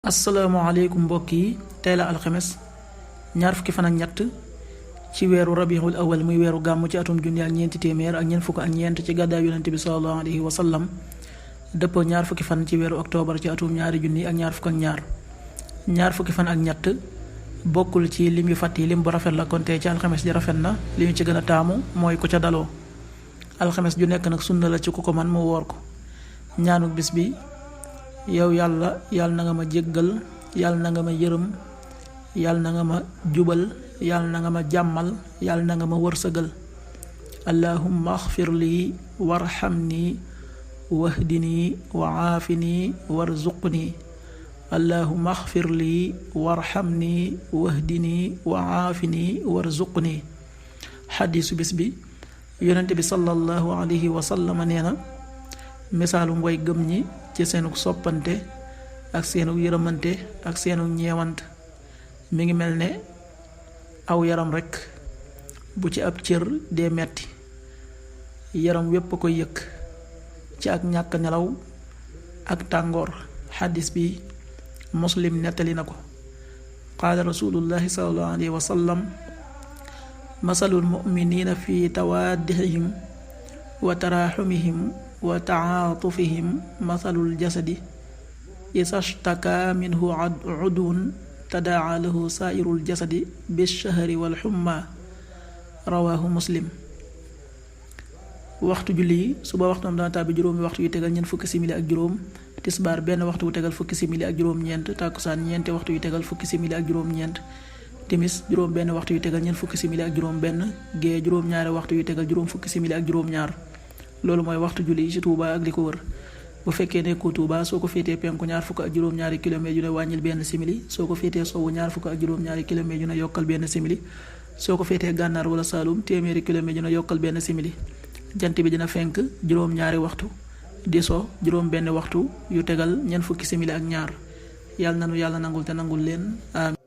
asalaamaaleykum mbokk yi tey la alxames ñaar fukki fan ak ñett ci weeru rabiul awal muy weeru gàmm ci atum junni ak ñeenti téeméer ak ñeent fukk ak ñeent ci gàddaay yonente bi sallallahu alayhi wa sallam dëppoo ñaar fukki fan ci weeru octobre ci atum ñaari junni ak ñaar fukk ak ñaar fukki fan ak ñett bokkul ci lim yu fàtt yi lim bu rafet la kon tey ci alxames ji rafet na li ñu ci gën a taamu mooy ku ca daloo alxames ju nekk nag sunna la ci ku ko man mu woor ko ñaanuk bis bi yow yàlla na nga ma jéggal yàlla na nga ma yërëm yàlla na nga ma jubal yàlla na nga ma jàmmal yàlla na nga ma wërsëgal allahumma axfir lii warxamni wahdini wa aafini warzuqni allahumma axfir lii warxamni wahdini wa aafini warzuqni xadiisu bis bi yonente bi sallallahu alayhi wa sallam nee na misaalum way gëm ñi ci seenug soppante ak seenug yërëmante ak seenug ñeewant mi ngi mel ne aw yaram rekk bu ci ab cër dee metti yaram wépp ko yëg ci ak ñàkk nelaw ak tàngoor xadis bi muslim nettali na ko qaala rasulullahi sallallahu alayhi wa sallam masalul muminina fi tawaadihim wa taraxumihim wa taatufihim masalul jasadi isa shtaka minhu udwun tadaa lahu saa'irul jasadi bichahri wal xumma rawaahu muslim. waxtu julli yi suba waxtu am dana tàbbi juróomi waxtu yu tegal ñeent fukki simili ak juróom, tisbaar benn waxtu wu tegal fukki simili ak juróom-ñeent, tàkkusaan ñeenti waxtu yu tegal fukki simili ak juróom-ñeent, timis juróom benn waxtu yu tegal ñeent fukki simili ak juróom benn, gee juróom-ñaari waxtu yu tegal juróom fukki simili ak juróom-ñaar. loolu mooy waxtu julli ci Touba ak li ko wër. bu fekkee nekkoo Touba soo ko féetee penku ñaar fukk ak juróom-ñaari kilomètre yu ne wàññil benn simili, soo ko féetee sowwu ñaar fukk ak juróom-ñaari kilomètre yu ne yokkal benn simili, soo ko féetee gànnaar wala Saalum téeméeri kilomètre yu ne yokkal benn simili. jant bi dina fenk juróom-ñaari waxtu di so juróom benn waxtu yu tegal ñeent fukki simili ak ñaar. yàlla nanu yàlla nangul te nangul leen amiin.